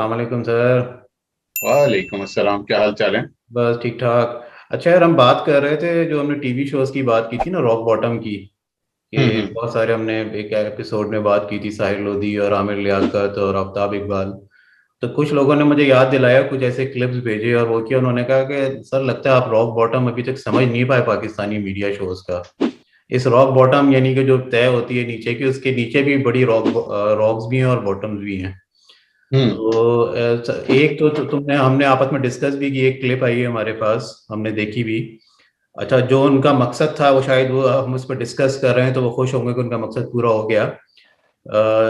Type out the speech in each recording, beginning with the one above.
अस्सलाम वालेकुम सर। वालेकुम अस्सलाम। क्या हाल चाल है? बस ठीक ठाक। अच्छा यार, हम बात कर रहे थे जो हमने टीवी शोज की बात की थी ना, रॉक बॉटम की। कि हम्म। बहुत सारे हमने एक एपिसोड में बात की थी, साहिर लोधी और आमिर लियाकत और आफ्ताब इकबाल। तो कुछ लोगों ने मुझे याद दिलाया, कुछ ऐसे क्लिप्स भेजे और वो किया। उन्होंने कहा कि सर लगता है आप रॉक बॉटम अभी तक समझ नहीं पाए पाकिस्तानी मीडिया शोज का। इस रॉक बॉटम यानी कि जो तय होती है नीचे की, उसके नीचे भी बड़ी रॉक्स भी हैं और बॉटम्स भी हैं। हम्म। तो एक तो तुमने हमने आपस में डिस्कस भी की, एक क्लिप आई है हमारे पास, हमने देखी भी। अच्छा, जो उनका मकसद था वो शायद वो हम उस पर डिस्कस कर रहे हैं तो वो खुश होंगे कि उनका मकसद पूरा हो गया।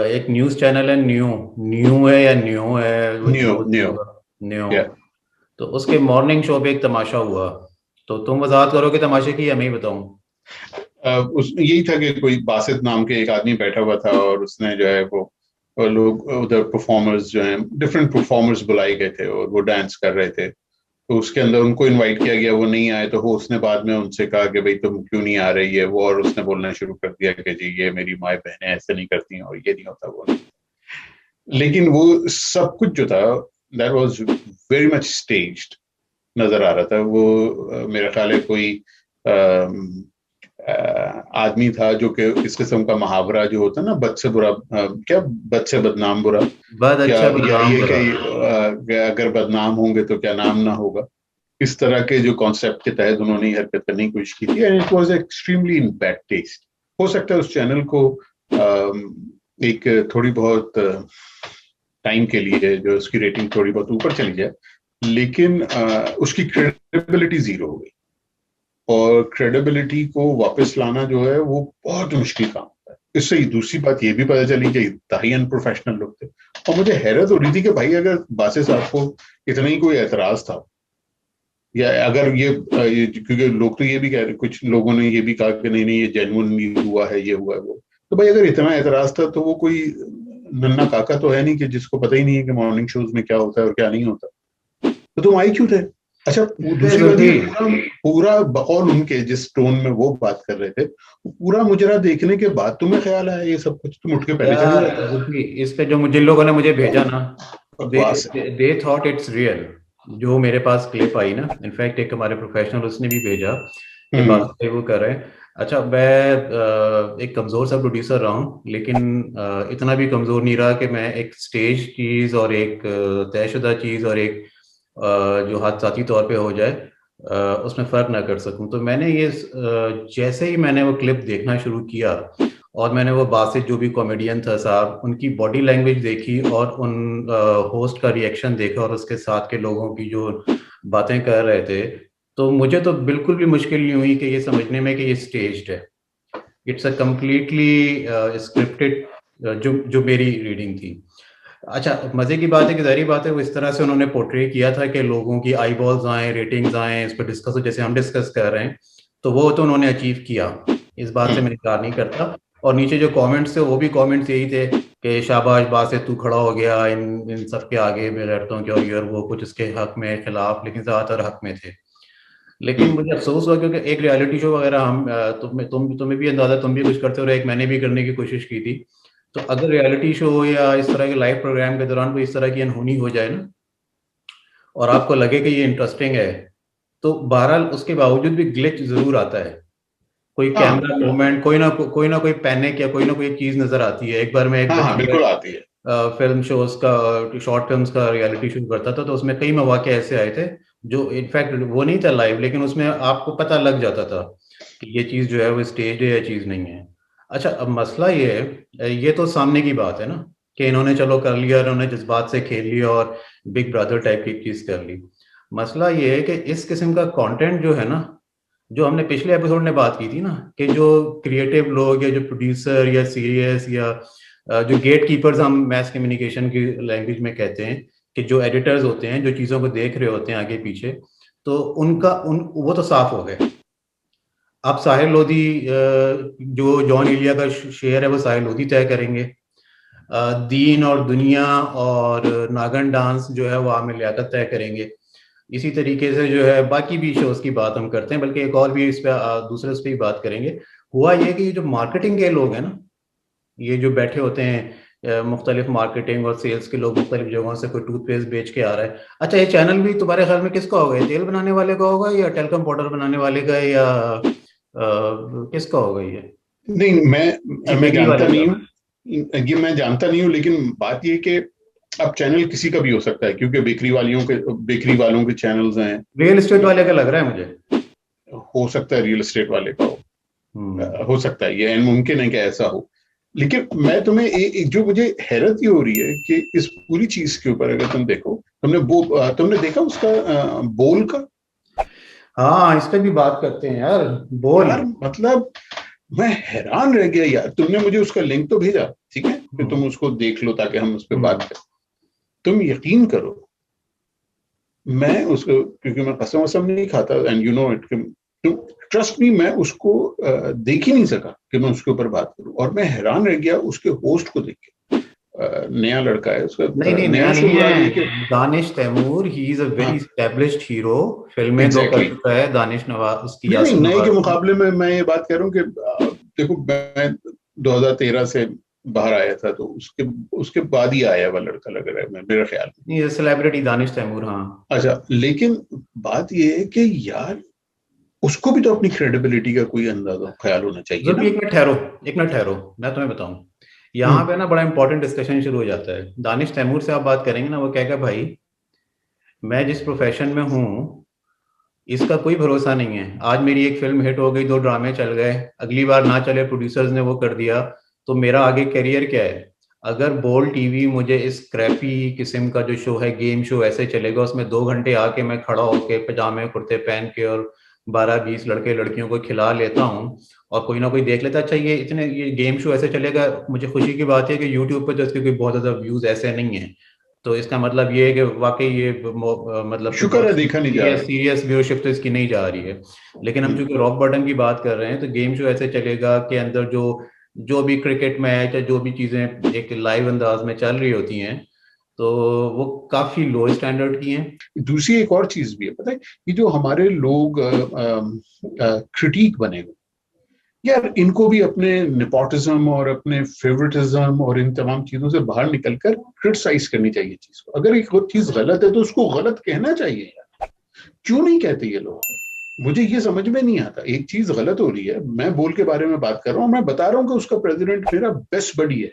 एक न्यूज़ चैनल है न्यू, न्यू है या न्यू है वो न्यू जो न्यू। न्यू। क्या? तो उसके मॉर्निंग शो पे एक तमाशा हुआ। तो तुम वजाहत करोगे तमाशे की या मैं ही बताऊं? उस यही था कि कोई बासित नाम के एक आदमी बैठा हुआ था और उसने जो है वो लोग उधर परफॉर्मर्स जो हैं, डिफरेंट परफॉर्मर्स बुलाए गए थे और वो डांस कर रहे थे। तो उसके अंदर उनको इनवाइट किया गया, वो नहीं आए, तो वो उसने बाद में उनसे कहा कि भाई तुम क्यों नहीं आ रही है वो, और उसने बोलना शुरू कर दिया कि जी ये मेरी माए बहनें ऐसे नहीं करती हैं और ये नहीं होता वो नहीं। लेकिन वो सब कुछ जो था, that was very much staged नजर आ रहा था वो। मेरा ख्याल है कोई आदमी था जो कि इस किस्म का मुहावरा जो होता है ना, बद से बुरा क्या, बद से बदनाम बुरा, बद क्या, अच्छा या बदनाम ये बुरा। कि अगर बदनाम होंगे तो क्या नाम ना होगा। इस तरह के जो कॉन्सेप्ट के तहत उन्होंने ये हरकत करने की कोशिश की थी, and it was extremely in bad taste. हो सकता है उस चैनल को एक थोड़ी बहुत टाइम के लिए जो उसकी रेटिंग थोड़ी बहुत ऊपर चली जाए, लेकिन उसकी क्रेडिबिलिटी जीरो हो गई। और क्रेडिबिलिटी को वापस लाना जो है वो बहुत मुश्किल काम होता है। इससे ही दूसरी बात ये भी पता चली कि इंतहाई अनप्रोफेशनल लोग थे। और मुझे हैरत हो रही थी कि भाई अगर बासे साहब को इतना ही कोई एतराज था, या अगर क्योंकि लोग तो ये भी कह रहे, कुछ लोगों ने ये भी कहा कि नहीं नहीं ये जेन्युइनली हुआ है, ये हुआ है वो। तो भाई अगर इतना एतराज था तो वो कोई नन्ना काका तो है नहीं कि जिसको पता ही नहीं है कि मॉर्निंग शोज में क्या होता है और क्या नहीं होता। तो तुम आई क्यों थे? अच्छा, वो अरे दूसरी बात, ये जुल्फी, पूरा पूरा बकौल उनके जिस टोन में वो बात कर रहे थे, वो पूरा मुजरा देखने के बाद तुम्हें ख्याल आया ये सब कुछ, तुम उठ के पहले चले यार जाते। जुल्फी, इस पे जो जिन लोगों ने मुझे भेजा ना, दे बकवास है। They thought it's real. जो मेरे पास क्लिप आई ना, इनफैक्ट एक हमारे प्रोफेशनल उसने भी भेजा कि हम्म। बात वो कर रहे हैं। अच्छा, मैं एक कमज़ोर सा प्रोड्यूसर रहा हूँ, लेकिन इतना भी कमज़ोर नहीं रहा कि मैं एक स्टेज चीज़ और एक तयशुदा चीज़ और एक जो हादसाती तौर पे हो जाए उसमें फ़र्क ना कर सकूं। तो मैंने ये जैसे ही मैंने वो क्लिप देखना शुरू किया और मैंने वो बासित जो भी कॉमेडियन था साहब, उनकी बॉडी लैंग्वेज देखी और उन होस्ट का रिएक्शन देखा और उसके साथ के लोगों की जो बातें कर रहे थे, तो मुझे तो बिल्कुल भी मुश्किल नहीं हुई कि ये समझने में कि ये स्टेज्ड है। इट्स अ कम्प्लीटली स्क्रिप्टेड, जो जो मेरी रीडिंग थी। अच्छा, मजे की बात है कि जाहिर बात है वो इस तरह से उन्होंने पोर्ट्रे किया था कि लोगों की आई बॉल्स आए, रेटिंग्स आए, इस पर डिस्कस हो जैसे हम डिस्कस कर रहे हैं। तो वो तो उन्होंने अचीव किया, इस बात से हम्म। मैं इनकार नहीं करता। और नीचे जो कमेंट्स थे वो भी कमेंट्स यही थे कि शाबाश बात से तू खड़ा हो गया इन इन सब के आगे, मैं लड़ता हूँ कि और ये और वो, कुछ उसके हक में खिलाफ, लेकिन ज्यादातर हक में थे। लेकिन हम्म। मुझे अफसोस हुआ क्योंकि एक रियलिटी शो वगैरह हम तुम्हें भी अंदाजा, तुम भी कुछ करते हो, एक मैंने भी करने की कोशिश की थी। तो अगर रियलिटी शो या इस तरह के लाइव प्रोग्राम के दौरान कोई इस तरह की अनहोनी हो जाए ना, और आपको लगे कि ये इंटरेस्टिंग है, तो बहरहाल उसके बावजूद भी ग्लिच जरूर आता है। कोई हाँ कैमरा मूवमेंट, कोई ना कोई पैनिक या कोई ना कोई चीज नजर आती है। एक बार मैं एक हाँ हाँ, बच्चे बिल्कुल आती है। फिल्म शोज का, शॉर्ट फिल्म्स का रियलिटी शो करता था, तो उसमें कई मौके ऐसे आए थे जो इनफैक्ट वो नहीं था लाइव, लेकिन उसमें आपको पता लग जाता था कि ये चीज़ जो है वो स्टेज है या चीज़ नहीं है। अच्छा, अब मसला ये है, ये तो सामने की बात है ना, कि इन्होंने चलो कर लिया, इन्होंने जज्बात से खेल लिया और बिग ब्रदर टाइप की चीज़ कर ली। मसला ये है कि इस किस्म का कंटेंट जो है ना, जो हमने पिछले एपिसोड में बात की थी ना, कि जो क्रिएटिव लोग या जो प्रोड्यूसर या सीरियस या जो गेट कीपर्स हम मैस कम्युनिकेशन की लैंग्वेज में कहते हैं, कि जो एडिटर्स होते हैं, जो चीज़ों को देख रहे होते हैं आगे पीछे, तो उनका उन वो तो साफ हो गए। अब साहिर लोधी, जो जॉन एलिया का शेयर है वो साहिर लोधी तय करेंगे। दीन और दुनिया और नागन डांस जो है वो आमिर लियाकत तय करेंगे। इसी तरीके से जो है बाकी भी शोज की बात हम करते हैं, बल्कि एक और भी इस पे दूसरे उस पर ही बात करेंगे। हुआ ये कि ये जो मार्केटिंग के लोग हैं ना, ये जो बैठे होते हैं मुख्तलिफ मार्केटिंग और सेल्स के लोग मुख्तलिफ जगहों से कोई टूथपेस्ट बेच के आ रहा है। अच्छा, ये चैनल भी तुम्हारे ख्याल में किसका होगा? ये तेल बनाने वाले का होगा या टेलकम पाउडर बनाने वाले का, या किसका होगा ये? नहीं, ये मैं बेकरी जानता वाले नहीं का? हूँ, ये मैं जानता नहीं हूँ, लेकिन बात ये कि अब चैनल किसी का भी हो सकता है, क्योंकि बेकरी वालों के चैनल्स हैं। रियल एस्टेट वाले का लग रहा है मुझे। हो सकता है रियल एस्टेट वाले का हम्म। हो सकता है, ये मुमकिन है कि ऐसा हो। लेकिन मैं तुम्हें जो मुझे हैरत ये हो रही है कि इस पूरी चीज के ऊपर अगर तुम देखो, तुमने देखा उसका बोल का? हाँ, इस पे भी बात करते हैं यार। बोल। यार मतलब मैं हैरान रह गया यार। तुमने मुझे उसका लिंक तो भेजा, ठीक है, कि तुम उसको देख लो ताकि हम उस पर बात करें। तुम यकीन करो, मैं उसको, क्योंकि मैं कसम वसम नहीं खाता, एंड यू नो इट, तुम ट्रस्ट मी, मैं उसको देख ही नहीं सका कि मैं उसके ऊपर बात करूं। और मैं हैरान रह गया उसके होस्ट को देख के। नया लड़का है उसका, नहीं नहीं, नया नया से नहीं मुराद ये है। कि Danish Taimur, he is a very हाँ, एस्टेब्लिश्ड हीरो। फिल्में दो कर एग्जैक्टली चुका है दानिश नवाज, उसकी नहीं नहीं, यासिन नए के नवाज। मुकाबले में मैं ये बात कह रहा हूँ कि देखो, मैं 2013 से बाहर आया था, तो उसके उसके बाद ही आया हुआ लड़का लग रहा है मेरे ख्याल में। ये सेलिब्रिटी दानिश तैमूर, हाँ। अच्छा, लेकिन बात ये है कि यार उसको भी तो अपनी क्रेडिबिलिटी का कोई अंदाजा ख्याल होना चाहिए जुल्फी, ना। एक मिनट ठहरो। एक मिनट ठहरो, मैं तुम्हें बताऊं। यहाँ हम्म। पे ना बड़ा इंपॉर्टेंट डिस्कशन शुरू हो जाता है। दानिश तैमूर से आप बात करेंगे ना, वो कहेगा भाई मैं जिस प्रोफेशन में हूँ इसका कोई भरोसा नहीं है। आज मेरी एक फिल्म हिट हो गई, दो ड्रामे चल गए, अगली बार ना चले, प्रोड्यूसर्स ने वो कर दिया, तो मेरा आगे करियर क्या है? अगर बोल टीवी मुझे इस क्रैपी किस्म का जो शो है, गेम शो ऐसे चलेगा, उसमें 2 घंटे आके मैं खड़ा होके पजामे कुर्ते पहन के और 12-20 लड़के लड़कियों को खिला लेता हूँ और कोई ना कोई देख लेता, अच्छा ये गेम शो ऐसे चलेगा, मुझे खुशी की बात है कि यूट्यूब पर तो इसके कोई बहुत ज्यादा व्यूज ऐसे नहीं है, तो इसका मतलब ये है कि वाकई ये मतलब कोई शुक्र बहुत है देखा नहीं जा सीरियस रहा। सीरियस व्यूअरशिप तो इसकी नहीं जा रही है। लेकिन हम हम्म। चूंकि रॉक बॉटम की बात कर रहे हैं, तो गेम शो ऐसे चलेगा कि अंदर जो जो भी क्रिकेट मैच या जो भी चीजें एक लाइव अंदाज में चल रही होती हैं, तो वो काफी लो स्टैंडर्ड की हैं। दूसरी एक और चीज भी है, पता है, ये जो हमारे लोग क्रिटिक बने हुए, यार इनको भी अपने नेपोटिज्म और अपने फेवरेटिज्म और इन तमाम चीजों से बाहर निकलकर क्रिटिसाइज करनी चाहिए चीज को। अगर एक चीज गलत है तो उसको गलत कहना चाहिए यार। क्यों नहीं कहते ये लोग? मुझे ये समझ में नहीं आता। एक चीज गलत हो रही है, मैं बोल के बारे में बात कर रहा हूँ, मैं बता रहा हूँ कि उसका प्रेसिडेंट मेरा बेस्ट बडी है,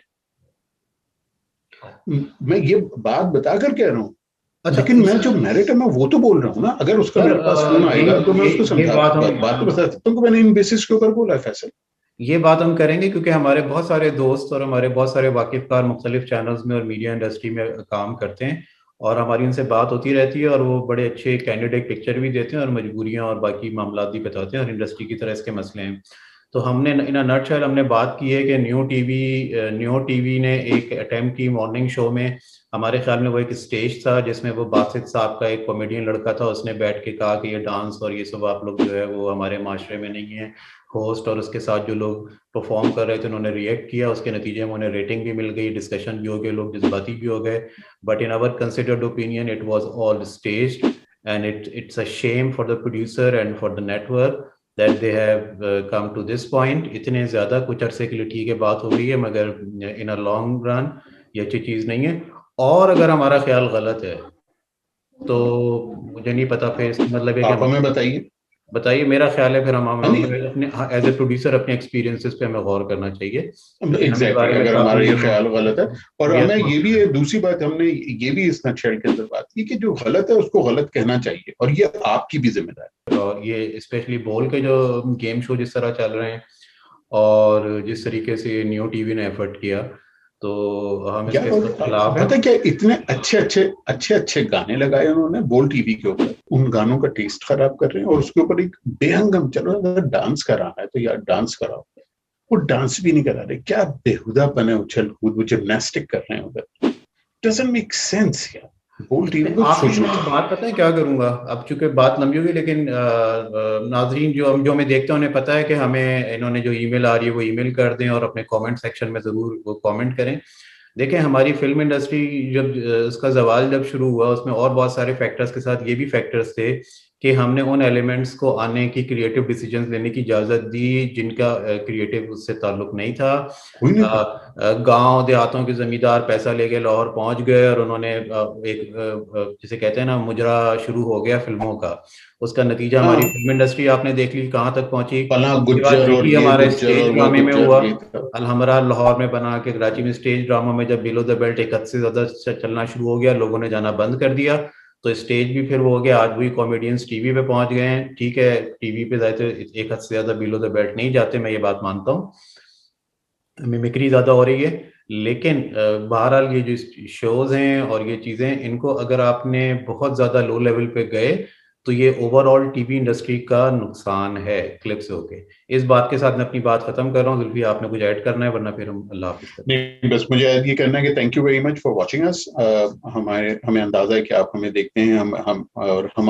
मैं ये बात बताकर कह रहा हूँ। अच्छा लेकिन इस मैं जो मेरिट है मैं वो तो बोल रहा हूँ ना। अगर उसका यार मेरे पास फोन आएगा तो मैं उसको ये समझा बात बात तो हम बता सकता हूँ कि मैंने इन बेसिस के ऊपर बोला है फैसल। ये बात हम करेंगे, क्योंकि हमारे बहुत सारे दोस्त और हमारे बहुत सारे वाकिफकार मुख्तलिफ चैनल्स में और मीडिया इंडस्ट्री में काम करते हैं, और हमारी उनसे बात होती रहती है, और वो बड़े अच्छे कैंडिडेट पिक्चर भी देते हैं और मजबूरियां और बाकी मामला भी बताते हैं, और इंडस्ट्री की तरह इसके मसले हैं। तो हमने इन नटशेल हमने बात की है कि न्यू टीवी ने एक अटेम्प्ट की मॉर्निंग शो में। हमारे ख्याल में वो एक स्टेज था जिसमें वो बासित साहब का एक कॉमेडियन लड़का था, उसने बैठ के कहा कि ये डांस और ये सब आप लोग जो है वो हमारे माशरे में नहीं है। होस्ट और उसके साथ जो लोग परफॉर्म कर रहे थे उन्होंने रिएक्ट किया, उसके नतीजे में उन्हें रेटिंग भी मिल गई, डिस्कशन भी हो गए, लोग जज्बाती भी हो गए। But in our considered opinion it was all staged, and it's a shame for the producer and for the network that they have come to this point. इतने ज्यादा कुछ अरसे के लिए ठीक है बात हो गई है, मगर इन अ लॉन्ग रन ये अच्छी चीज नहीं है। और अगर हमारा ख्याल गलत है तो मुझे नहीं पता फिर इसका मतलब है कि आप हम, हमें बताइए। बताइए। मेरा ख्याल है फिर हम हाँ नहीं, हमें अपने एज ए प्रोड्यूसर अपने एक्सपीरियंसेस पे हमें गौर करना चाहिए, क्योंकि हम इस एग्जैक्टली बारे में अगर हमारा काफी ये ख्याल गलत है। और सीरियस। हमें ये भी है, दूसरी बात हमने ये भी इस नक्शल के अंदर बात की कि जो गलत है उसको गलत कहना चाहिए, और ये आपकी भी जिम्मेदारी और ये स्पेशली बोल के जो गेम शो जिस तरह चल रहे हैं और जिस तरीके से न्यू टीवी ने एफर्ट किया, तो हम है यार। इसके और खिलाफ हैं। पता है क्या, इतने अच्छे अच्छे गाने लगाए उन्होंने बोल टीवी के ऊपर, उन गानों का टेस्ट खराब कर रहे हैं। और उसके ऊपर एक बेहंगम, चलो अगर डांस कराना है तो यार डांस कराओ, वो डांस भी नहीं करा रहे। क्या बेहुदापन है, उछल कूद, वो जिम्नास्टिक कर रहे हैं उधर। डजंट मेक सेंस यार। बोल टीवी इसमें को आखिर सोचना में एक चाहिए। बात पता है क्या करूंगा, अब चूंकि बात लंबी होगी, लेकिन नाजरीन जो हमें देखते हैं उन्हें पता है कि हमें इन्होंने जो ईमेल आ रही है वो ईमेल कर दें और अपने कमेंट सेक्शन में जरूर वो कमेंट करें। देखें, हमारी फिल्म इंडस्ट्री जब उसका जवाल जब शुरू हुआ, उसमें और बहुत सारे फैक्टर्स के साथ ये भी फैक्टर्स थे कि हमने उन एलिमेंट्स को आने की, क्रिएटिव डिसीजंस लेने की इजाज़त दी जिनका क्रिएटिव उससे ताल्लुक नहीं था। गांव देहातों के जमींदार पैसा लेके लाहौर पहुंच गए और उन्होंने जिसे कहते हैं ना, मुजरा शुरू हो गया फिल्मों का। उसका नतीजा हमारी फिल्म इंडस्ट्री आपने देख ली कहाँ तक पहुंची। उसके बाद गुज्जर और यही ये हमारे गुज्जर स्टेज और वो ड्रामे में गुज्जर, हुआ। ये था। अलहमरा लाहौर में बना के कराची में स्टेज ड्रामा में जब बिलो द बेल्ट एक हद से ज्यादा चलना शुरू हो गया, लोगों ने जाना बंद कर दिया, तो स्टेज भी फिर वो हो गया। आज वही कॉमेडियंस टीवी पे पहुंच गए हैं। ठीक है, टीवी पे जाते एक हद से ज्यादा बिलो द बेल्ट नहीं जाते, मैं ये बात मानता हूँ, मिमिक्री ज्यादा हो रही है। लेकिन बहरहाल ये जो शोज हैं और ये चीजें, इनको अगर आपने बहुत ज्यादा लो लेवल पे गए तो ये ओवरऑल टीवी इंडस्ट्री का नुकसान है, क्लिप से होके। इस बात के साथ मैं अपनी बात खत्म कर रहा हूँ। जुल्फी, आपने कुछ ऐड करना है, वरना फिर हम अल्लाह हाफिज करते हैं। नहीं, बस मुझे ये कहना है कि thank you very much for watching us. हमें अंदाजा है कि आप हमें देखते हैं, हम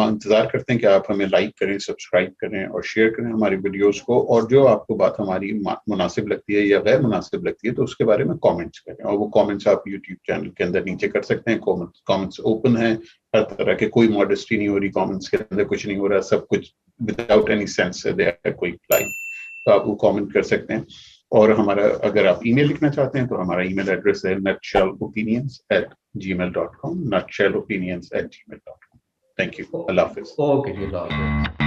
इंतजार करते हैं कि आप हमें लाइक करें, सब्सक्राइब करें और शेयर करें हमारी वीडियोस को। और जो आपको बात हमारी मुनासिब लगती है या गैर मुनासिब लगती है तो उसके बारे में कमेंट्स करें, और वो कमेंट्स आप यूट्यूब चैनल के अंदर नीचे कर सकते हैं। कमेंट्स ओपन है, हर तरह के, कोई मॉडेस्टी नहीं हो रही कमेंट्स के अंदर, कुछ नहीं हो रहा, सब कुछ विदाउट एनी सेंस है, कोई लाइक, तो आप वो कमेंट कर सकते हैं। और हमारा, अगर आप ईमेल लिखना चाहते हैं तो हमारा ईमेल एड्रेस है nutshellopinions@gmail.com, nutshellopinions@gmail.com। थैंक यू, अल्लाह हाफिज। ओके जी, अल्लाह हाफिज।